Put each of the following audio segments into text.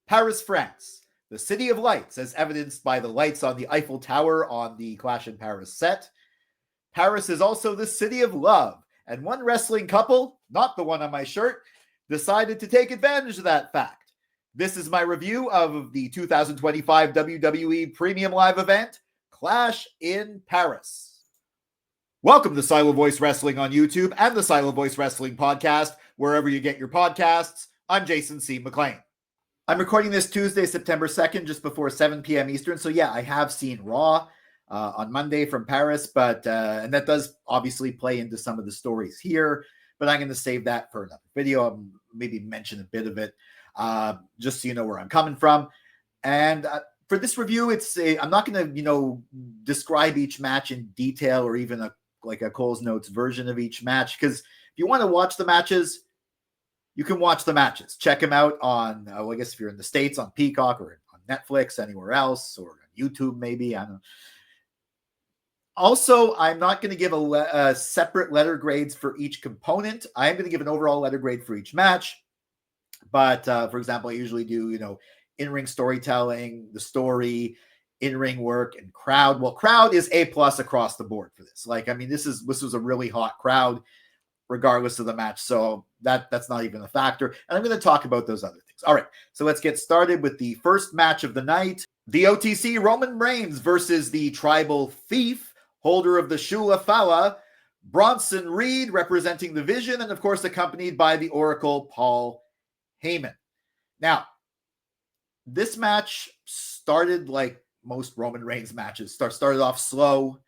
Paris, France, the city of lights, as evidenced by the lights on the Eiffel Tower on the Clash in Paris set. Paris is also the city of love, and one wrestling couple, not the one on my shirt, decided to take advantage of that fact. This is my review of the 2025 WWE Premium Live event, Clash in Paris. Welcome to Silo Voice Wrestling on YouTube and the Silo Voice Wrestling podcast, wherever you get your podcasts. I'm Jason C. McLean. I'm recording this Tuesday, September 2nd, just before 7 p.m. Eastern. So yeah, I have seen Raw on Monday from Paris, but and that does obviously play into some of the stories here, but I'm going to save that for another video. I'll maybe mention a bit of it, just so you know where I'm coming from. And for this review, I'm not going to, describe each match in detail or even a Cole's Notes version of each match, because if you want to watch the matches, you can watch the matches. Check them out on, I guess if you're in the States, on Peacock or on Netflix, anywhere else, or on YouTube maybe. I don't know. Also, I'm not going to give a separate letter grades for each component. I am going to give an overall letter grade for each match. But, for example, I usually do, in-ring storytelling, the story, in-ring work, and crowd. Well, crowd is A+ across the board for this. This was a really hot crowd, regardless of the match. So that's not even a factor. And I'm going to talk about those other things. All right, so let's get started with the first match of the night. The OTC Roman Reigns versus the Tribal Thief, holder of the Shula Fala, Bronson Reed, representing the Vision, and of course accompanied by the Oracle, Paul Heyman. Now, this match started like most Roman Reigns matches. Started off slow.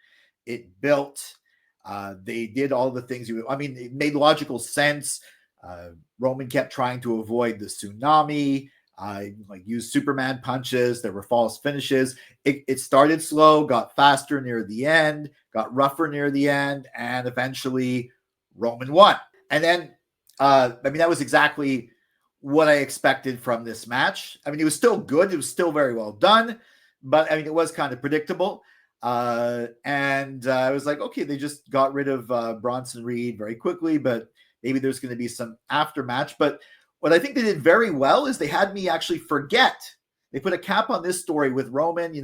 It built. They did all the things it made logical sense. Roman kept trying to avoid the tsunami, used Superman punches. There were false finishes. It started slow, got faster near the end, got rougher near the end, and eventually Roman won. And then, that was exactly what I expected from this match. It was still good. It was still very well done, but it was kind of predictable. And I was like, okay, they just got rid of Bronson Reed very quickly, but maybe there's going to be some aftermatch. But what I think they did very well is they had me actually forget. They put a cap on this story with Roman,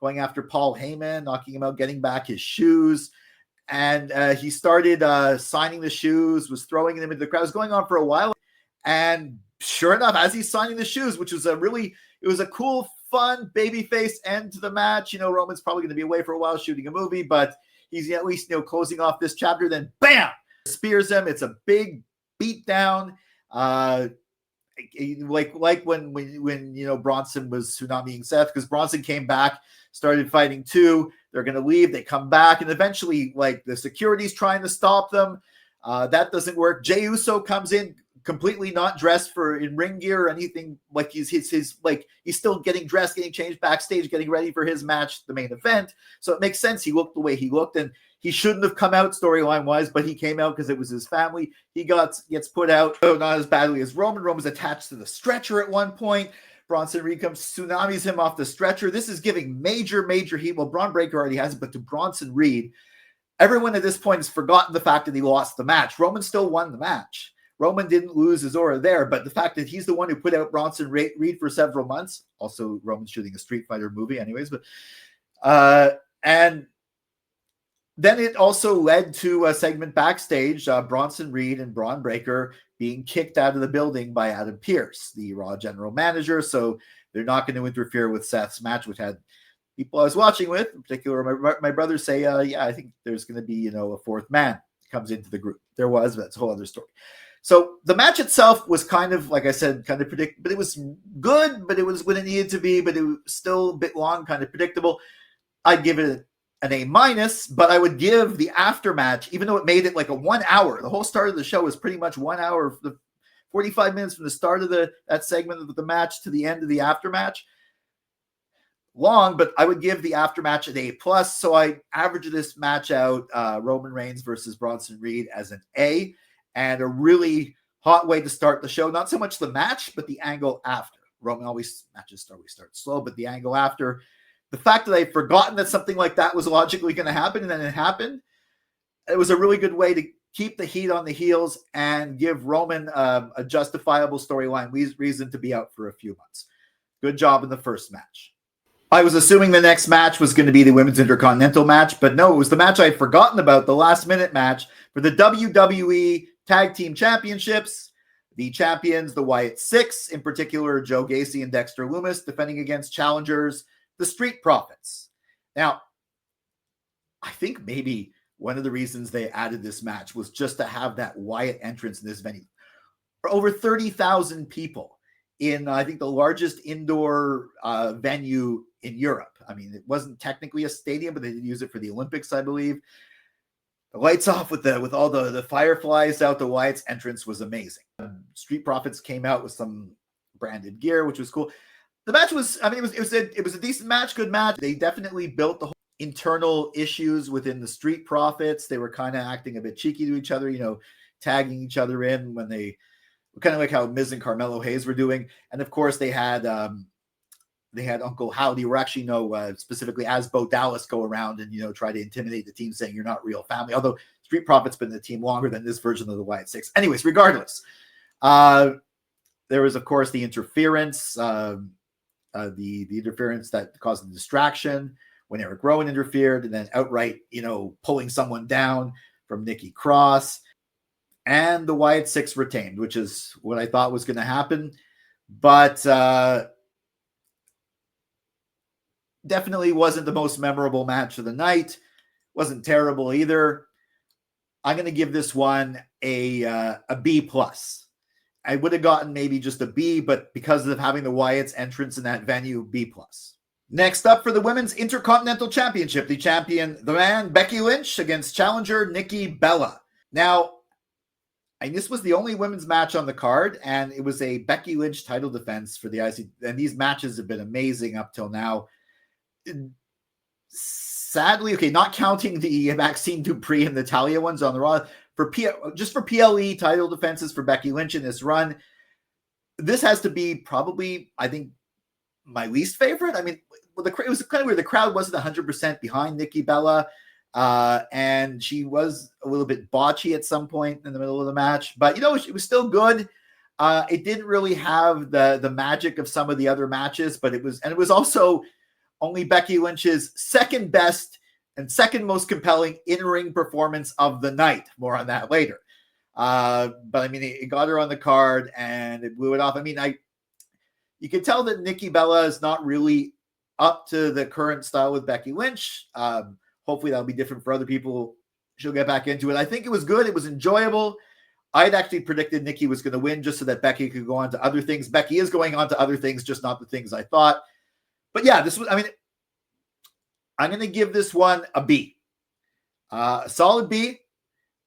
going after Paul Heyman, knocking him out, getting back his shoes. And he started signing the shoes, was throwing them into the crowd. It was going on for a while. And sure enough, as he's signing the shoes, which was it was a cool, fun babyface end to the match. Roman's probably going to be away for a while shooting a movie, but he's at least, closing off this chapter. Then bam, spears him. It's a big beat down. Like when Bronson was tsunamiing Seth, because Bronson came back, started fighting too. They're going to leave. They come back, and eventually, the security's trying to stop them. That doesn't work. Jey Uso comes in, completely not dressed in ring gear or anything. He's still getting dressed, getting changed backstage, getting ready for his match, the main event. So it makes sense. He looked the way he looked, and he shouldn't have come out storyline wise, but he came out because it was his family. He gets put out, not as badly as Roman. Roman's attached to the stretcher at one point. Bronson Reed comes, tsunamis him off the stretcher. This is giving major heat. Well, Braun Breaker already has it, but to Bronson Reed, everyone at this point has forgotten the fact that he lost the match. Roman still won the match. Roman didn't lose his aura there, but the fact that he's the one who put out Bronson Reed for several months, also Roman's shooting a Street Fighter movie anyways, but and then it also led to a segment backstage, Bronson Reed and Braun Breaker being kicked out of the building by Adam Pearce, the Raw general manager, so they're not going to interfere with Seth's match, which had people I was watching with, in particular my brothers, say, I think there's going to be, a fourth man comes into the group. There was, but that's a whole other story. So the match itself was kind of, like I said, kind of predictable, but it was good, but it was what it needed to be, but it was still a bit long, kind of predictable. I'd give it an A-, but I would give the aftermatch, even though it made it like a 1 hour, the whole start of the show was pretty much 1 hour, the 45 minutes from the start of that segment of the match to the end of the aftermatch. Long, but I would give the aftermatch an A+. So I averaged this match out, Roman Reigns versus Bronson Reed, as an A, and a really hot way to start the show. Not so much the match, but the angle after. Matches start slow, but the angle after. The fact that I'd forgotten that something like that was logically going to happen, and then it happened, it was a really good way to keep the heat on the heels, and give Roman a justifiable storyline reason to be out for a few months. Good job in the first match. I was assuming the next match was going to be the Women's Intercontinental match, but no, it was the match I'd forgotten about, the last-minute match for the WWE Tag Team Championships. The champions, the Wyatt Six, in particular, Joe Gacy and Dexter Lumis, defending against challengers, the Street Profits. Now, I think maybe one of the reasons they added this match was just to have that Wyatt entrance in this venue. For over 30,000 people in, I think, the largest indoor venue in Europe. I mean, it wasn't technically a stadium, but they did use it for the Olympics, I believe. The lights off with all the fireflies out. The Wyatt's entrance was amazing. Street Profits came out with some branded gear, which was cool. The match was, I mean, it was a decent match, good match. They definitely built the whole internal issues within the Street Profits. They were kind of acting a bit cheeky to each other, tagging each other in when they kind of like how Miz and Carmelo Hayes were doing. And of course they had Uncle Howdy, or actually specifically as Bo Dallas, go around and, try to intimidate the team saying you're not real family. Although Street Profits been in the team longer than this version of the Wyatt Six. Anyways, regardless, there was, of course, the interference, the interference that caused the distraction when Eric Rowan interfered, and then outright, pulling someone down from Nikki Cross. And the Wyatt Six retained, which is what I thought was going to happen. But definitely wasn't the most memorable match of the night. Wasn't terrible either. I'm going to give this one a B+. I would have gotten maybe just a B, but because of having the Wyatt's entrance in that venue, B+. Next up for the Women's Intercontinental Championship, the man, Becky Lynch against challenger Nikki Bella. Now, and this was the only women's match on the card, and it was a Becky Lynch title defense for the IC. And these matches have been amazing up till now. Sadly, okay, not counting the Maxine Dupree and Natalia ones on the Raw, just for PLE title defenses for Becky Lynch in this run, this has to be probably, I think, my least favorite. I mean, it was kind of weird. The crowd wasn't 100% behind Nikki Bella, and she was a little bit botchy at some point in the middle of the match. But, it was still good. It didn't really have the magic of some of the other matches, but it was also only Becky Lynch's second best and second most compelling in-ring performance of the night. More on that later. But I mean, it got her on the card and it blew it off. I mean, you can tell that Nikki Bella is not really up to the current style with Becky Lynch. Hopefully that'll be different for other people. She'll get back into it. I think it was good. It was enjoyable. I'd actually predicted Nikki was going to win just so that Becky could go on to other things. Becky is going on to other things, just not the things I thought. But yeah, I'm going to give this one a B. A solid B.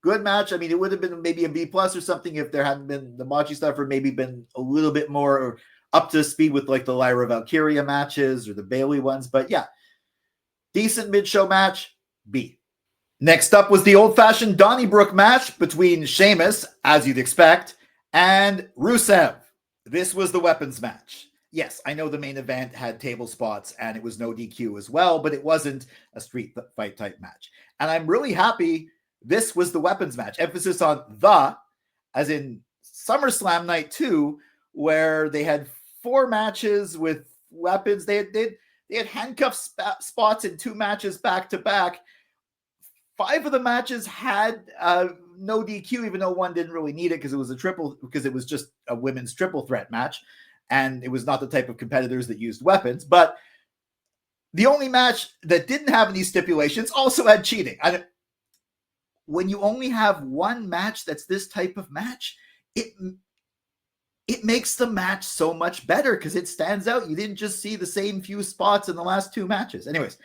Good match. I mean, it would have been maybe a B+ or something if there hadn't been the Machi stuff, or maybe been a little bit more up to speed with like the Lyra Valkyria matches or the Bayley ones. But yeah, decent mid-show match, B. Next up was the old-fashioned Donnybrook match between Sheamus, as you'd expect, and Rusev. This was the weapons match. Yes, I know the main event had table spots and it was no DQ as well, but it wasn't a street fight type match. And I'm really happy this was the weapons match. Emphasis on the, as in SummerSlam Night 2, where they had 4 matches with weapons. They had handcuff spots in 2 matches back to back. 5 of the matches had no DQ, even though one didn't really need it because it was just a women's triple threat match. And it was not the type of competitors that used weapons. But the only match that didn't have any stipulations also had cheating. When you only have one match that's this type of match, it makes the match so much better because it stands out. You didn't just see the same few spots in the last 2 matches. Anyways,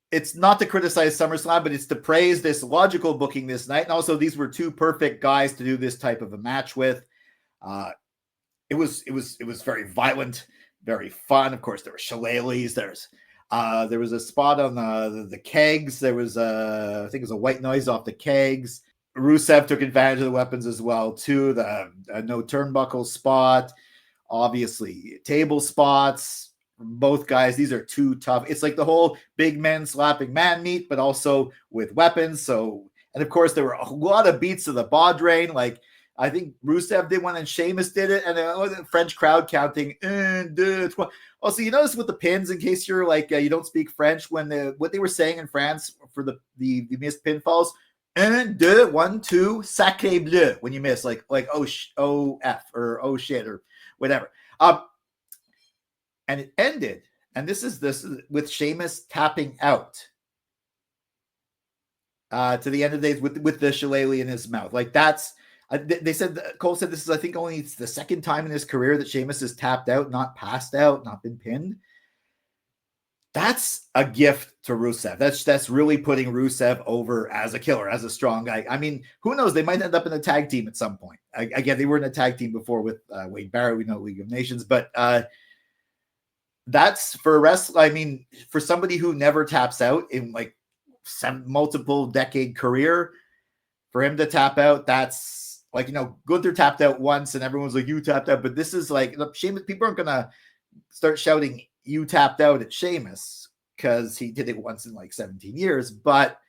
it's not to criticize SummerSlam, but it's to praise this logical booking this night. And also, these were 2 perfect guys to do this type of a match with. It was very violent, very fun. Of course, there were shillelaghs. There was a spot on the kegs. There was I think it was a white noise off the kegs. Rusev took advantage of the weapons as well too. The no turnbuckle spot, obviously table spots. Both guys, these are 2 tough. It's like the whole big men slapping man meat, but also with weapons. So And of course, there were a lot of beats of the Baw Drain. Like, I think Rusev did one and Sheamus did it. And the French crowd counting. Also, you notice with the pins, in case you're like, you don't speak French, when what they were saying in France for the missed pinfalls, 1, 2, 1, 2, sacré bleu, when you miss, like oh F or oh shit or whatever. And it ended, and this is with Sheamus tapping out to the end of the days with the shillelagh in his mouth. Like, that's, they said, Cole said this is, I think, only the second time in his career that Sheamus has tapped out, not passed out, not been pinned. That's a gift to Rusev. That's really putting Rusev over as a killer, as a strong guy. I mean, who knows? They might end up in a tag team at some point. Again, they were in a tag team before with Wade Barrett. We know League of Nations, but that's for a wrestler. I mean, for somebody who never taps out in like multiple decade career, for him to tap out, that's like, Gunther tapped out once and everyone's like, you tapped out. But this is like, Sheamus, people aren't going to start shouting, you tapped out at Sheamus, because he did it once in like 17 years. But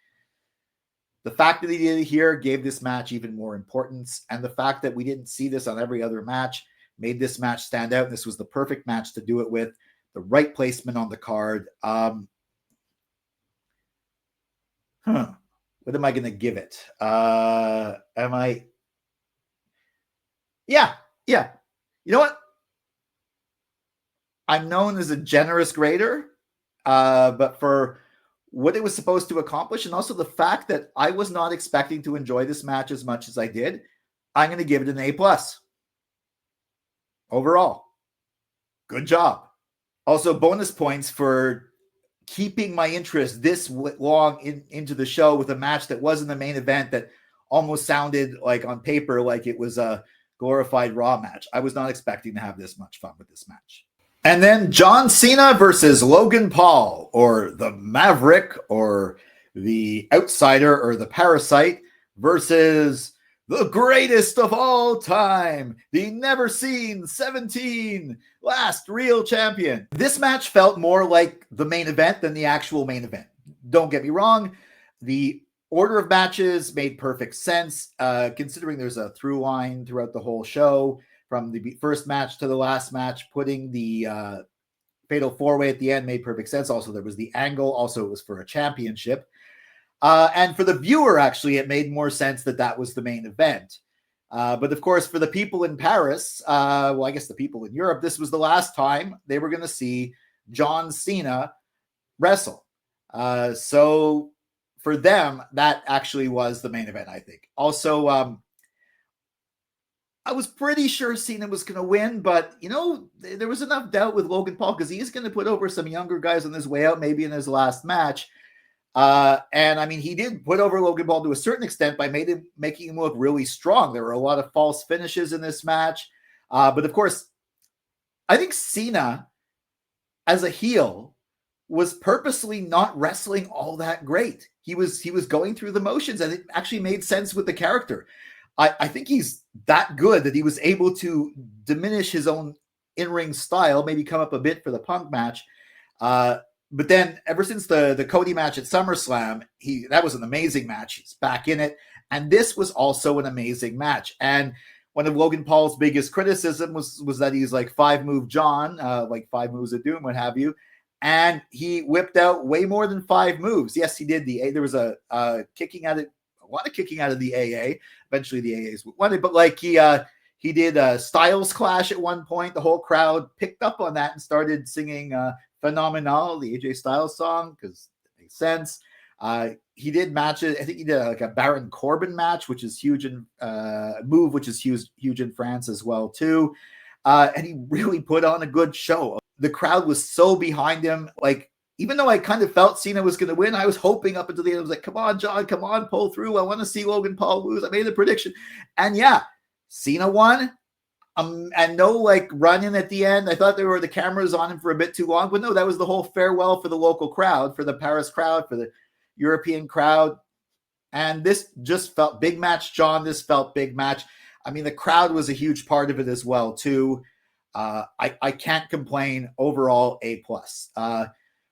the fact that he did it here gave this match even more importance. And the fact that we didn't see this on every other match made this match stand out. And this was the perfect match to do it with. The right placement on the card. What am I going to give it? Yeah. You know what? I'm known as a generous grader, but for what it was supposed to accomplish, and also the fact that I was not expecting to enjoy this match as much as I did, I'm going to give it an A+. Overall, good job. Also, bonus points for keeping my interest this long into the show with a match that wasn't the main event, that almost sounded like on paper like it was a glorified Raw match. I was not expecting to have this much fun with this match. And then John Cena versus Logan Paul, or the Maverick, or the Outsider, or the Parasite, versus the greatest of all time, the never seen 17 last real champion. This match felt more like the main event than the actual main event. Don't get me wrong. The order of matches made perfect sense, considering there's a through line throughout the whole show. From the first match to the last match, putting the fatal four-way at the end made perfect sense. Also, there was the angle. Also, it was for a championship. And for the viewer, actually, it made more sense that was the main event. But of course, for the people in Paris, I guess the people in Europe, this was the last time they were going to see John Cena wrestle. So for them, that actually was the main event, I think. Also, I was pretty sure Cena was going to win, but, there was enough doubt with Logan Paul, because he is going to put over some younger guys on his way out, maybe in his last match. And I mean, he did put over Logan Paul to a certain extent by making him look really strong. There were a lot of false finishes in this match. But of course, I think Cena, as a heel, was purposely not wrestling all that great. He was going through the motions, and it actually made sense with the character. I think he's that good that he was able to diminish his own in-ring style, maybe come up a bit for the Punk match. But then ever since the Cody match at SummerSlam, that was an amazing match. He's back in it. And this was also an amazing match. And one of Logan Paul's biggest criticism was that he's like 5-move John, like 5 moves of doom, what have you. And he whipped out way more than 5 moves. Yes, he did. There was a kicking out of a lot of kicking out of the AA. Eventually the AAs won it, but like he did a Styles Clash at one point. The whole crowd picked up on that and started singing Phenomenal, the AJ Styles song, because it makes sense. He did matches. I think he did like a Baron Corbin match, which is huge in move, which is huge in France as well too. And he really put on a good show. The crowd was so behind him. Like, even though I kind of felt Cena was going to win, I was hoping up until the end. I was like, come on, John, come on, pull through. I want to see Logan Paul lose. I made a prediction. And yeah, Cena won. And no like run in at the end. I thought there were the cameras on him for a bit too long, but no, that was the whole farewell for the local crowd, for the Paris crowd, for the European crowd. And this just felt big match, John. This felt big match. I mean, the crowd was a huge part of it as well too. I can't complain. Overall, A+.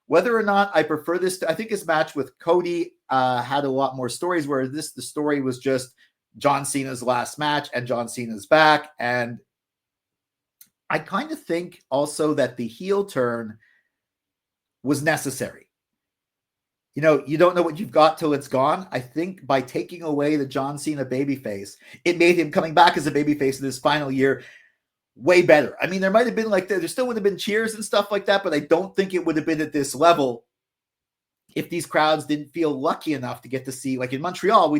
Whether or not I prefer this, I think his match with Cody had a lot more stories, where the story was just John Cena's last match and John Cena's back. And I kind of think also that the heel turn was necessary. You know, you don't know what you've got till it's gone. I think by taking away the John Cena babyface, it made him coming back as a babyface in this final year way better. I mean, there might have been there still would have been cheers and stuff like that, but I don't think it would have been at this level if these crowds didn't feel lucky enough to get to see, like in Montreal, we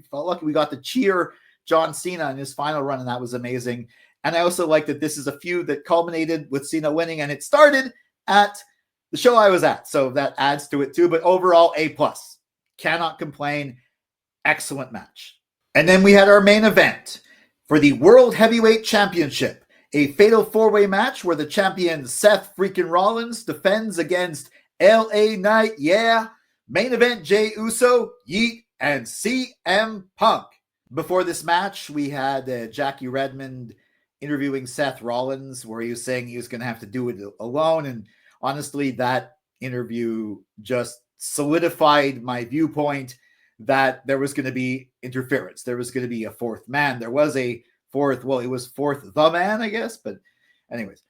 felt lucky we got to cheer John Cena in his final run, and that was amazing. And I also like that this is a feud that culminated with Cena winning, and it started at the show I was at, so that adds to it too. But overall, A+. Cannot complain. Excellent match. And then we had our main event for the World Heavyweight Championship, a fatal four-way match where the champion Seth freaking Rollins defends against LA Knight, main event Jey Uso, Yeet, and CM Punk. Before this match, we had Jackie Redmond interviewing Seth Rollins, where he was saying he was going to have to do it alone. And honestly, that interview just solidified my viewpoint that there was going to be interference. There was going to be a fourth man. There was a fourth, well, it was fourth the man, I guess. But anyways,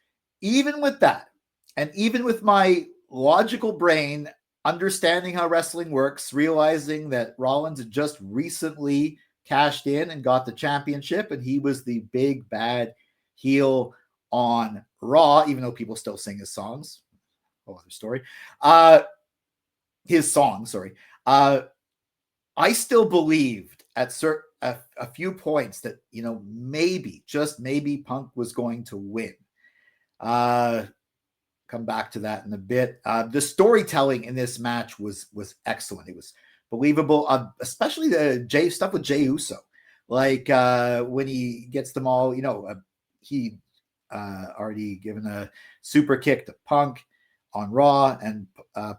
even with that, and even with my logical brain understanding how wrestling works, realizing that Rollins had just recently cashed in and got the championship, and he was the big bad heel on Raw, even though people still sing his songs. Whole other story. His song, sorry. I still believed at a few points that, you know, maybe, just maybe, Punk was going to win. Come back to that in a bit. The storytelling in this match was excellent. It was believable, especially the stuff with Jey Uso. Like when he gets them all, you know, he already given a super kick to Punk on Raw, and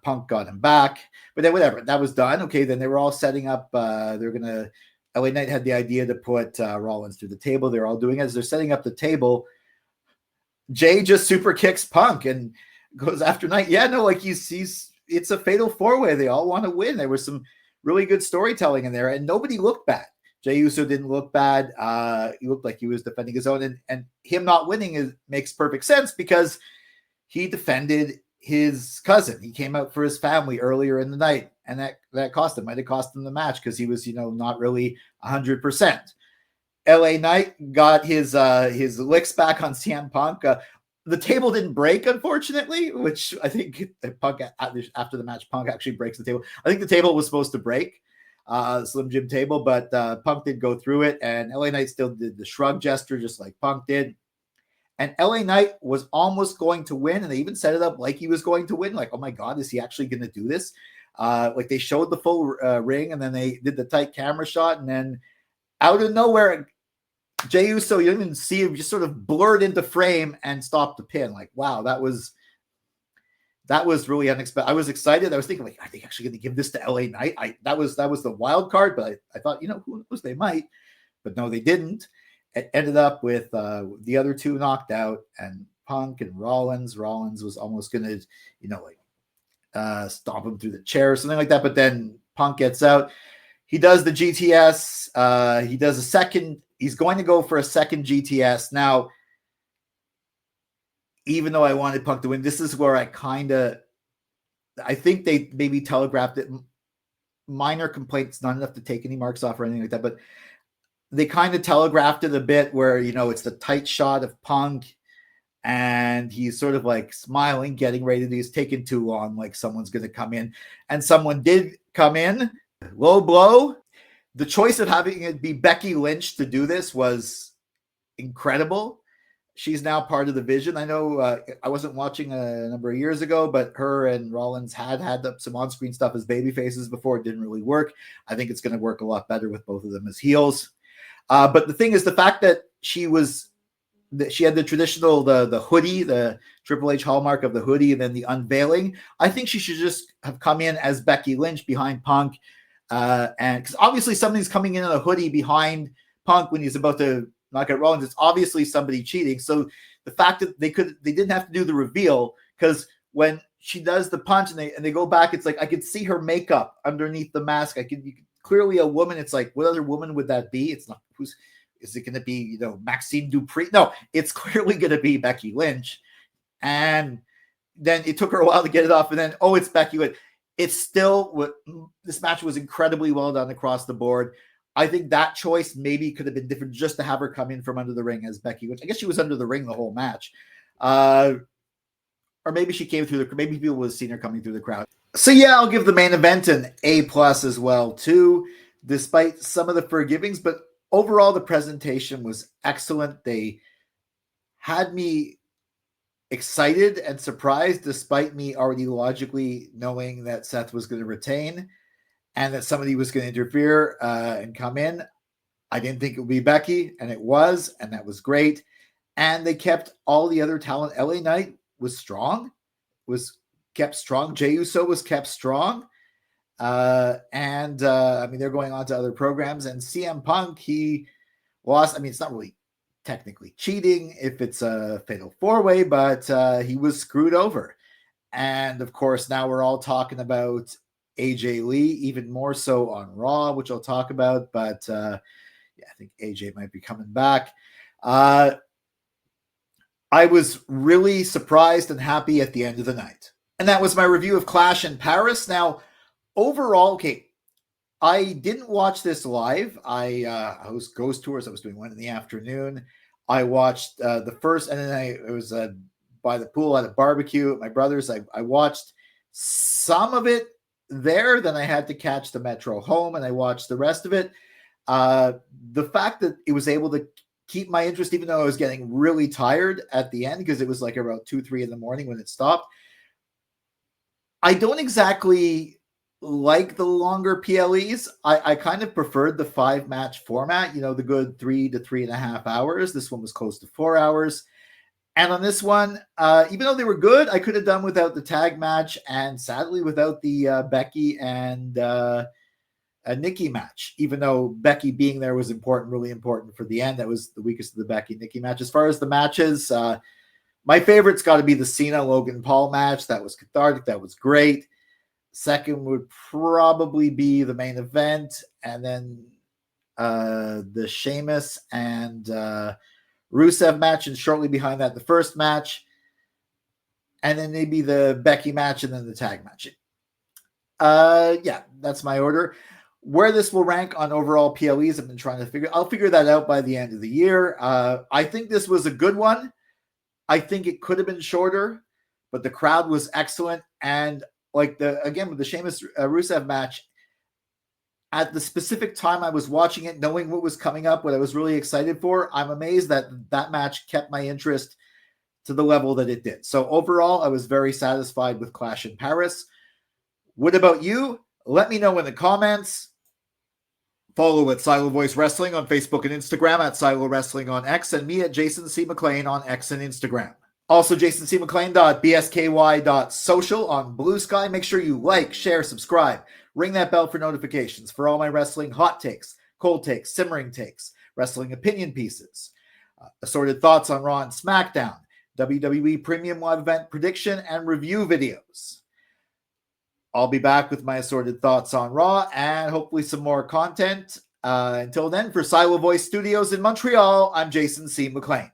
Punk got him back. But then whatever, that was done. Okay, then they were all setting up. They're going to, LA Knight had the idea to put Rollins through the table. They're all doing it. As they're setting up the table, Jey just super kicks Punk and goes after Knight. Yeah, no, like he's it's a fatal four-way. They all want to win. There was some really good storytelling in there, and nobody looked bad. Jey Uso didn't look bad. He looked like he was defending his own, and him not winning makes perfect sense because he defended his cousin. He came out for his family earlier in the night, and that cost him. Might have cost him the match because he was, you know, not really 100%. LA Knight got his licks back on CM Punk. The table didn't break, unfortunately, which I think Punk, after the match, Punk actually breaks the table. I think the table was supposed to break, Slim Jim table, but Punk did go through it, and LA Knight still did the shrug gesture just like Punk did. And LA Knight was almost going to win, and they even set it up like he was going to win. Like, oh my God, is he actually going to do this? Like they showed the full ring, and then they did the tight camera shot, and then out of nowhere, Jey Uso, you didn't even see him, just sort of blurred into frame and stopped the pin. Like, wow, that was really unexpected. I was excited. I was thinking, like, are they actually going to give this to LA Knight? That was the wild card, but I thought, you know, who knows, they might, but no, they didn't. It ended up with the other two knocked out, and Punk and Rollins. Rollins was almost going to, you know, like stomp him through the chair or something like that. But then Punk gets out. He does the GTS. He does a second. He's going to go for a second GTS. Now, even though I wanted Punk to win, this is where I think they maybe telegraphed it. Minor complaints, not enough to take any marks off or anything like that, but they kind of telegraphed it a bit where, you know, it's the tight shot of Punk and he's sort of like smiling, getting ready. He's taking too long, like someone's going to come in, and someone did come in. Low blow. The choice of having it be Becky Lynch to do this was incredible. She's now part of the Vision. I know I wasn't watching a number of years ago, but her and Rollins had some on-screen stuff as baby faces before. It didn't really work. I think it's going to work a lot better with both of them as heels. But the thing is, the fact that she had the traditional, the hoodie, the Triple H hallmark of the hoodie, and then the unveiling. I think she should just have come in as Becky Lynch behind Punk. And because obviously somebody's coming in a hoodie behind Punk when he's about to knock out Rollins, it's obviously somebody cheating. So the fact that they didn't have to do the reveal, because when she does the punch and they go back. It's like I could see her makeup underneath the mask. Clearly a woman. It's like, what other woman would that be? It's not is it going to be, Maxine Dupree? No, it's clearly going to be Becky Lynch. And then it took her a while to get it off, and then, it's Becky Lynch. This match was incredibly well done across the board. I think that choice maybe could have been different, just to have her come in from under the ring as Becky Lynch. I guess she was under the ring the whole match. Or maybe she came through maybe people would have seen her coming through the crowd. So yeah, I'll give the main event an A+ as well too, despite some of the forgivings, but overall the presentation was excellent. They had me excited and surprised, despite me already logically knowing that Seth was going to retain and that somebody was going to interfere and come in. I didn't think it would be Becky, and it was, and that was great. And they kept all the other talent. LA Knight was strong, kept strong. Jey Uso was kept strong. They're going on to other programs. And CM Punk, he lost. I mean, it's not really technically cheating if it's a fatal 4-way, but he was screwed over. And of course, now we're all talking about AJ Lee, even more so on Raw, which I'll talk about. But I think AJ might be coming back. I was really surprised and happy at the end of the night. And that was my review of Clash in Paris. Now, overall, I didn't watch this live. I was Ghost Tours. I was doing one in the afternoon. I watched the first, and then it was by the pool at a barbecue at my brother's. I watched some of it there. Then I had to catch the Metro home, and I watched the rest of it. The fact that it was able to keep my interest, even though I was getting really tired at the end, because it was like around 2-3 in the morning when it stopped. I don't exactly like the longer PLEs. I kind of preferred the 5-match format, the good 3 to 3.5 hours. This one was close to 4 hours. And on this one, even though they were good, I could have done without the tag match, and sadly without the Becky and Nikki match, even though Becky being there was important, really important for the end. That was the weakest of the Becky-Nikki match. As far as the matches, my favorite's got to be the Cena Logan Paul match. That was cathartic. That was great. Second would probably be the main event, and then the Sheamus and Rusev match, and shortly behind that, the first match, and then maybe the Becky match, and then the tag match. That's my order. Where this will rank on overall PLEs, I've been trying to I'll figure that out by the end of the year. I think this was a good one. I think it could have been shorter, but the crowd was excellent. And with the Sheamus Rusev match, at the specific time I was watching it, knowing what was coming up, what I was really excited for, I'm amazed that that match kept my interest to the level that it did. So overall, I was very satisfied with Clash in Paris. What about you? Let me know in the comments. Follow at Silo Voice Wrestling on Facebook and Instagram, at Silo Wrestling on X, and me at Jason C. McLean on X and Instagram. Also, jasoncmclean.bsky.social on Bluesky. Make sure you like, share, subscribe. Ring that bell for notifications for all my wrestling hot takes, cold takes, simmering takes, wrestling opinion pieces, assorted thoughts on Raw and SmackDown, WWE Premium Live Event prediction and review videos. I'll be back with my assorted thoughts on Raw and hopefully some more content. Until then, for Silo Voice Studios in Montreal, I'm Jason C. McLean.